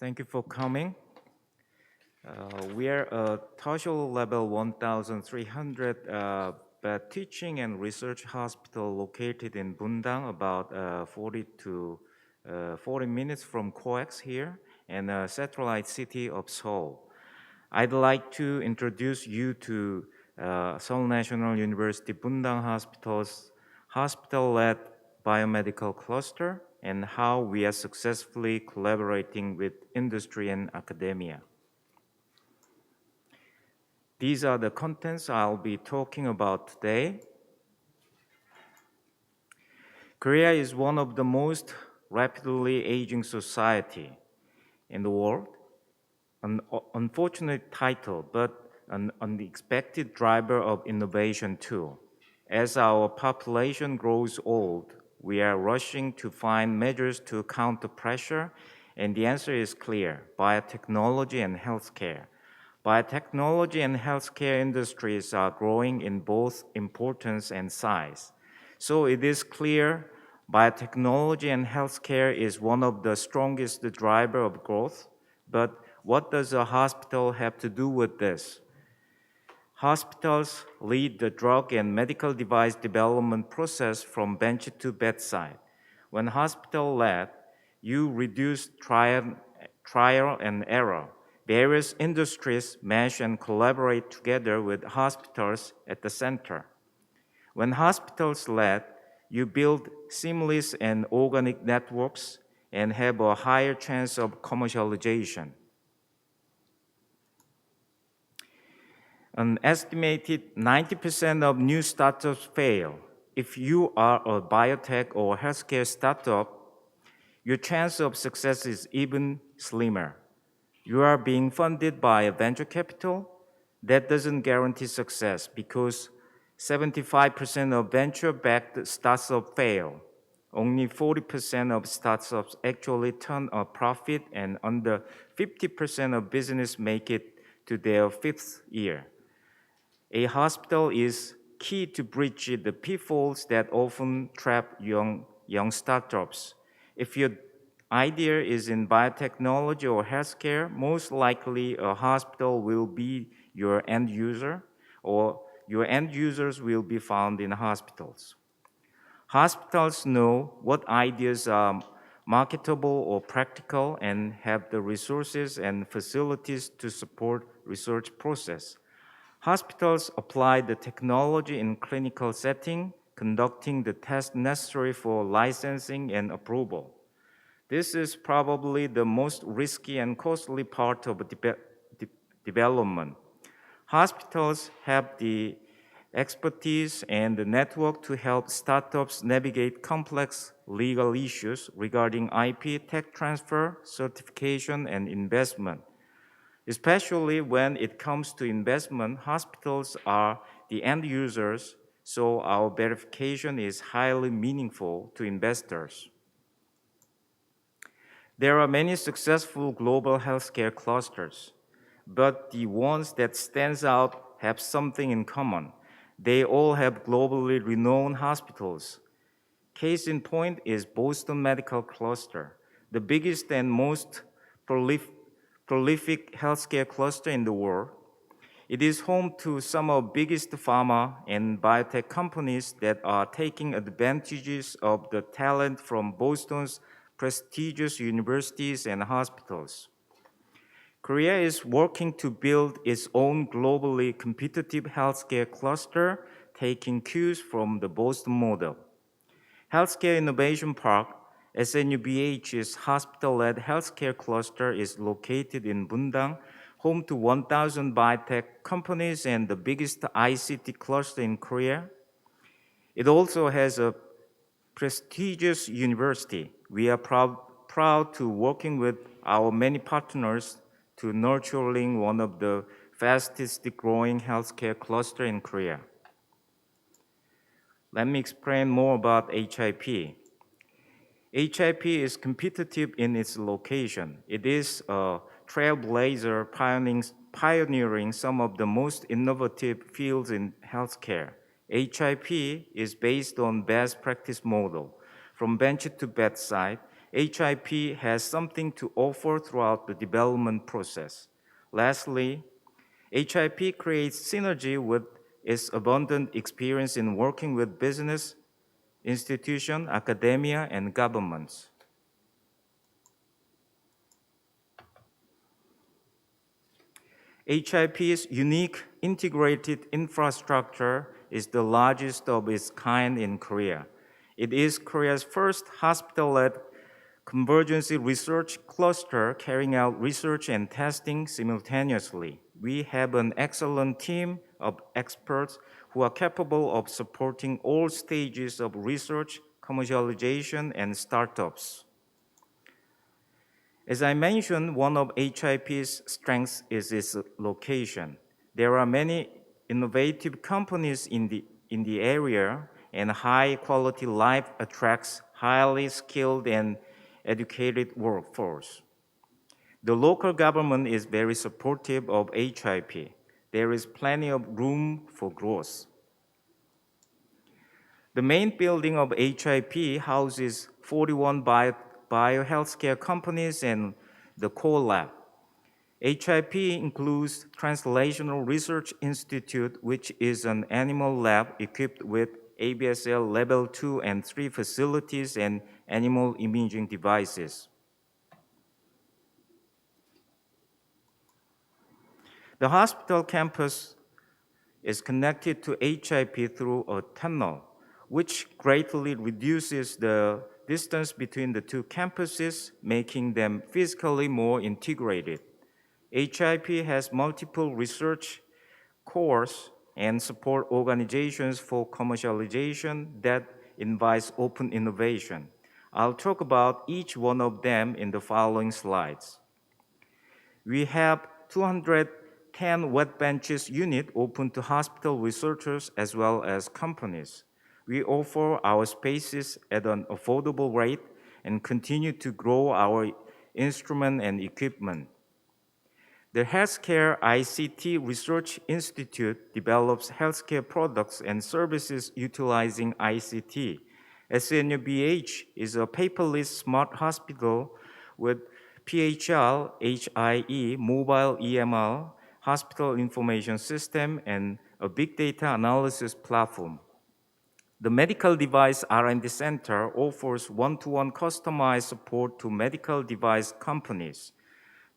Thank you for coming. We are a Seoul level 1,300 bed teaching and research hospital located in Bundang, about 40 minutes from COEX here, and a satellite city of Seoul. I'd like to introduce you to Seoul National University Bundang Hospital's hospital-led biomedical cluster and how we are successfully collaborating with industry and academia. These are the contents I'll be talking about today. Korea is one of the most rapidly aging society in the world. An unfortunate title, but an unexpected driver of innovation too. As our population grows old, we are rushing to find measures to counter pressure, and the answer is clear: biotechnology and healthcare. Biotechnology and healthcare industries are growing in both importance and size. So it is clear biotechnology and healthcare is one of the strongest driver of growth, but what does a hospital have to do with this? Hospitals lead the drug and medical device development process from bench to bedside. When hospital-led, you reduce trial and error. Various industries mesh and collaborate together with hospitals at the center. When hospitals-led, you build seamless and organic networks and have a higher chance of commercialization. An estimated 90% of new startups fail. If you are a biotech or healthcare startup, your chance of success is even slimmer. You are being funded by a venture capital. That doesn't guarantee success because 75% of venture-backed startups fail. Only 40% of startups actually turn a profit, and under 50% of business make it to their fifth year. A hospital is key to bridge the pitfalls that often trap young startups. If your idea is in biotechnology or healthcare, most likely a hospital will be your end user, or your end users will be found in hospitals. Hospitals know what ideas are marketable or practical and have the resources and facilities to support research process. Hospitals apply the technology in clinical setting, conducting the tests necessary for licensing and approval. This is probably the most risky and costly part of development. Hospitals have the expertise and the network to help startups navigate complex legal issues regarding IP, tech transfer, certification, and investment. Especially when it comes to investment, hospitals are the end users, so our verification is highly meaningful to investors. There are many successful global healthcare clusters, but the ones that stand out have something in common. They all have globally renowned hospitals. Case in point is Boston Medical Cluster, the biggest and most prolific healthcare cluster in the world. It is home to some of the biggest pharma and biotech companies that are taking advantages of the talent from Boston's prestigious universities and hospitals. Korea is working to build its own globally competitive healthcare cluster, taking cues from the Boston model. Healthcare Innovation Park, SNUBH's hospital-led healthcare cluster, is located in Bundang, home to 1,000 biotech companies and the biggest ICT cluster in Korea. It also has a prestigious university. We are proud to working with our many partners to nurturing one of the fastest growing healthcare cluster in Korea. Let me explain more about HIP. HIP is competitive in its location. It is a trailblazer pioneering some of the most innovative fields in healthcare. HIP is based on best practice model. From bench to bedside, HIP has something to offer throughout the development process. Lastly, HIP creates synergy with its abundant experience in working with business, institutions, academia, and governments. HIP's unique integrated infrastructure is the largest of its kind in Korea. It is Korea's first hospital-led convergence research cluster carrying out research and testing simultaneously. We have an excellent team of experts who are capable of supporting all stages of research, commercialization, and startups. As I mentioned, one of HIP's strengths is its location. There are many innovative companies in the area, and high-quality life attracts highly skilled and educated workforce. The local government is very supportive of HIP. There is plenty of room for growth. The main building of HIP houses 41 biohealthcare companies and the core lab. HIP includes Translational Research Institute, which is an animal lab equipped with ABSL Level 2 and 3 facilities and animal imaging devices. The hospital campus is connected to HIP through a tunnel, which greatly reduces the distance between the two campuses, making them physically more integrated. HIP has multiple research cores and support organizations for commercialization that invites open innovation. I'll talk about each one of them in the following slides. We have 210 wet benches unit open to hospital researchers as well as companies. We offer our spaces at an affordable rate and continue to grow our instrument and equipment. The Healthcare ICT Research Institute develops healthcare products and services utilizing ICT. SNUBH is a paperless smart hospital with PHL, HIE, mobile EMR, hospital information system, and a big data analysis platform. The Medical Device R&D Center offers one-to-one customized support to medical device companies.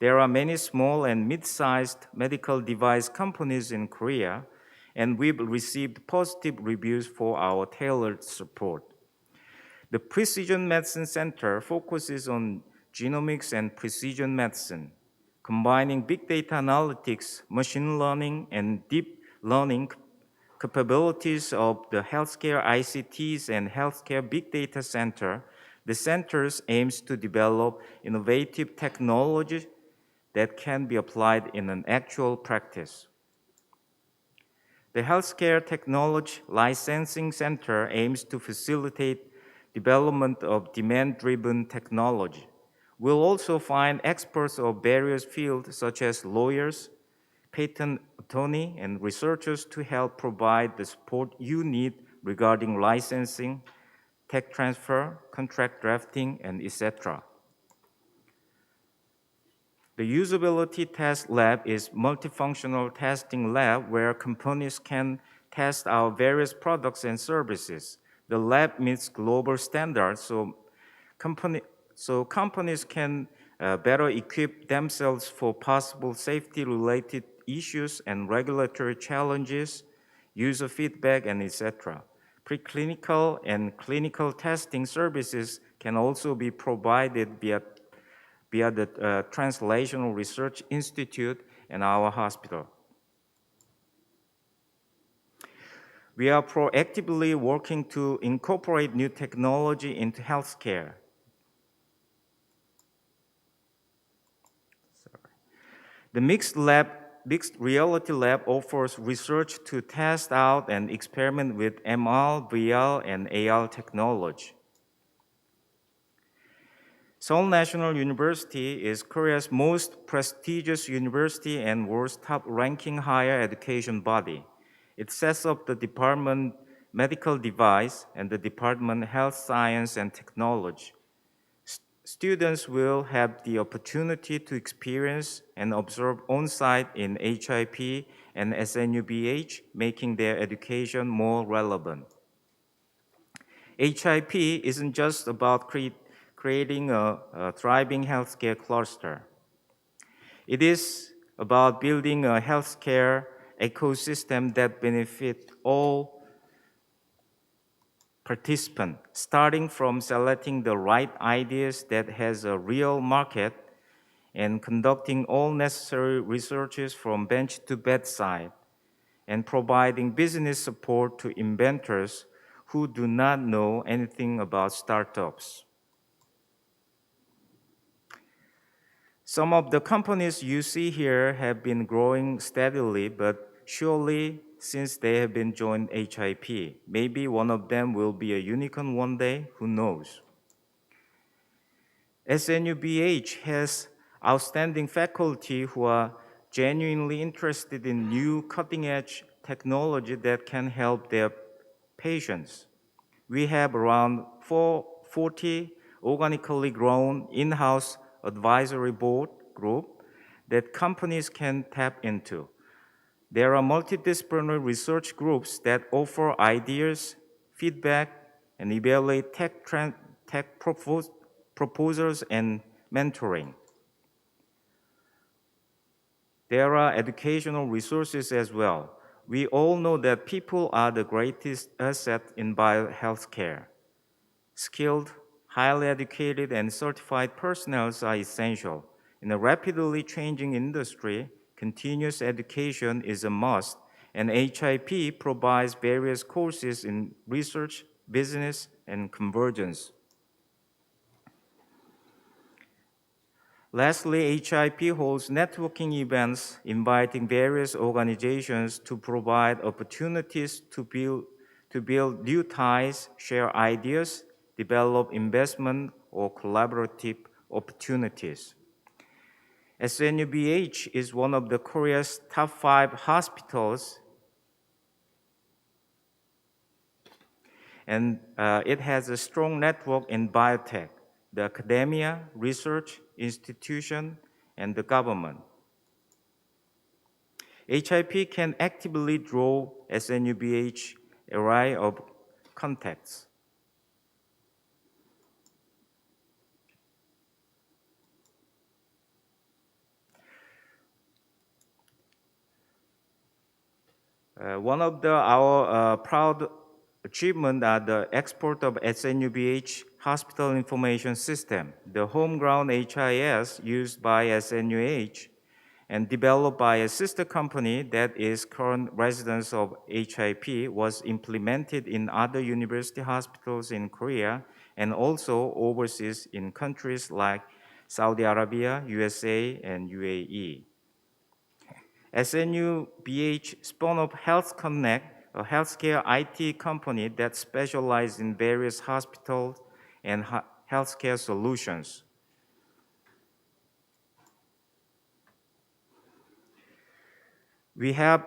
There are many small and mid-sized medical device companies in Korea, and we've received positive reviews for our tailored support. The Precision Medicine Center focuses on genomics and precision medicine, combining big data analytics, machine learning, and deep learning capabilities of the Healthcare ICTs and Healthcare Big Data Center. The centers aims to develop innovative technology that can be applied in an actual practice. The Healthcare Technology Licensing Center aims to facilitate development of demand-driven technology. We'll also find experts of various fields such as lawyers, patent attorney, and researchers to help provide the support you need regarding licensing, tech transfer, contract drafting, and etc. The Usability Test Lab is a multifunctional testing lab where companies can test our various products and services. The lab meets global standards, so companies can better equip themselves for possible safety-related issues and regulatory challenges, user feedback, and etc. Preclinical and clinical testing services can also be provided via the Translational Research Institute and our hospital. We are proactively working to incorporate new technology into healthcare. The mixed reality lab offers research to test out and experiment with MR, VR, and AR technology. Seoul National University is Korea's most prestigious university and world's top-ranking higher education body. It sets up the Department Medical Device and the Department Health Science and Technology. Students will have the opportunity to experience and observe on-site in HIP and SNUBH, making their education more relevant. HIP isn't just about creating a thriving healthcare cluster. It is about building a healthcare ecosystem that benefits all participants, starting from selecting the right ideas that has a real market and conducting all necessary researches from bench to bedside, and providing business support to inventors who do not know anything about startups. Some of the companies you see here have been growing steadily, but surely since they have been joined HIP, maybe one of them will be a unicorn one day, who knows? SNUBH has outstanding faculty who are genuinely interested in new cutting-edge technology that can help their patients. We have around 40 organically grown in-house advisory board group that companies can tap into. There are multidisciplinary research groups that offer ideas, feedback, and evaluate tech proposals and mentoring. There are educational resources as well. We all know that people are the greatest asset in biohealthcare. Skilled, highly educated, and certified personnel are essential. In a rapidly changing industry, continuous education is a must, and HIP provides various courses in research, business, and convergence. Lastly, HIP holds networking events inviting various organizations to provide opportunities to build new ties, share ideas, develop investment or collaborative opportunities. SNUBH is one of the Korea's top 5 hospitals, and it has a strong network in biotech, the academia, research institution, and the government. HIP can actively draw SNUBH array of contacts. One of our proud achievements are the export of SNUBH Hospital Information System, the homegrown HIS used by SNUH and developed by a sister company that is current residents of HIP, was implemented in other university hospitals in Korea and also overseas in countries like Saudi Arabia, USA, and UAE. SNUBH spun off Health Connect, a healthcare IT company that specializes in various hospitals and healthcare solutions. We have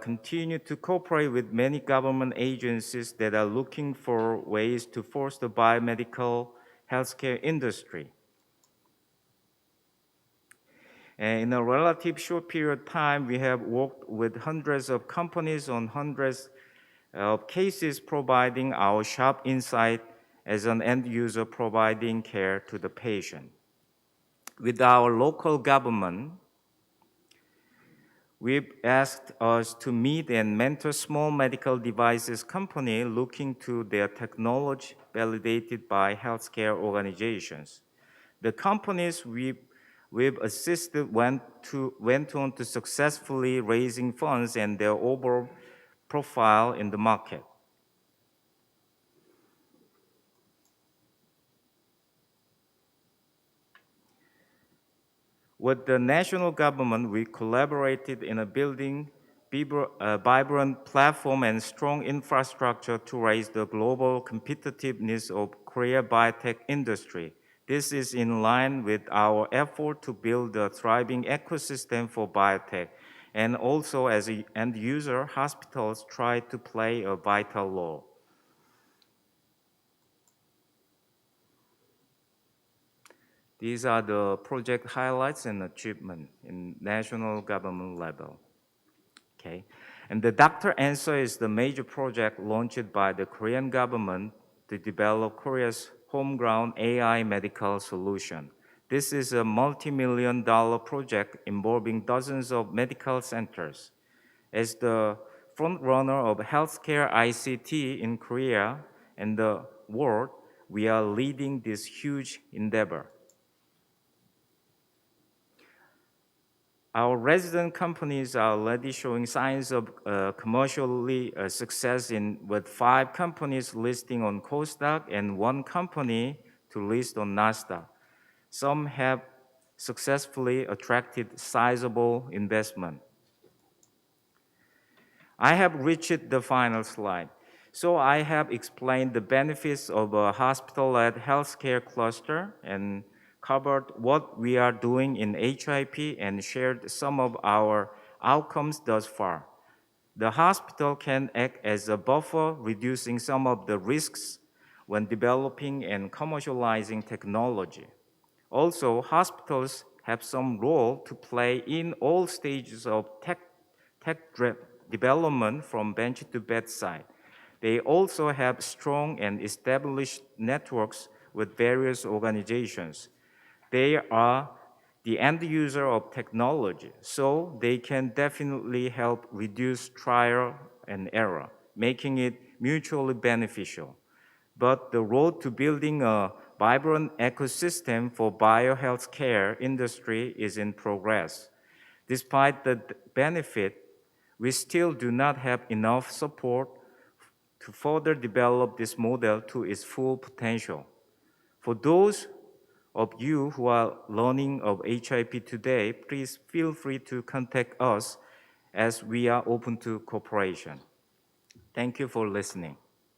continued to cooperate with many government agencies that are looking for ways to foster the biomedical healthcare industry. And in a relatively short period of time, we have worked with hundreds of companies on hundreds of cases, providing our sharp insight as an end user providing care to the patient. With our local government, we've asked us to meet and mentor small medical devices company looking to their technology validated by healthcare organizations. The companies we've assisted went on to successfully raising funds and their overall profile in the market. With the national government, we collaborated in building a vibrant platform and strong infrastructure to raise the global competitiveness of Korea biotech industry. This is in line with our effort to build a thriving ecosystem for biotech, and also as an end user, hospitals try to play a vital role. These are the project highlights and achievement in national government level. Okay. And the Doctor Answer is the major project launched by the Korean government to develop Korea's homegrown AI medical solution. This is a multi-million-dollar project involving dozens of medical centers. As the front-runner of healthcare ICT in Korea and the world, we are leading this huge endeavor. Our resident companies are already showing signs of commercially success with 5 companies listing on Kosdaq and 1 company to list on Nasdaq. Some have successfully attracted sizable investment. I have reached the final slide. So I have explained the benefits of a hospital-led healthcare cluster and covered what we are doing in HIP and shared some of our outcomes thus far. The hospital can act as a buffer, reducing some of the risks when developing and commercializing technology. Also, hospitals have some role to play in all stages of tech development from bench to bedside. They also have strong and established networks with various organizations. They are the end user of technology, so they can definitely help reduce trial and error, making it mutually beneficial. But the road to building a vibrant ecosystem for biohealthcare industry is in progress. Despite the benefit, we still do not have enough support to further develop this model to its full potential. For those of you who are learning of HIP today, please feel free to contact us as we are open to cooperation. Thank you for listening.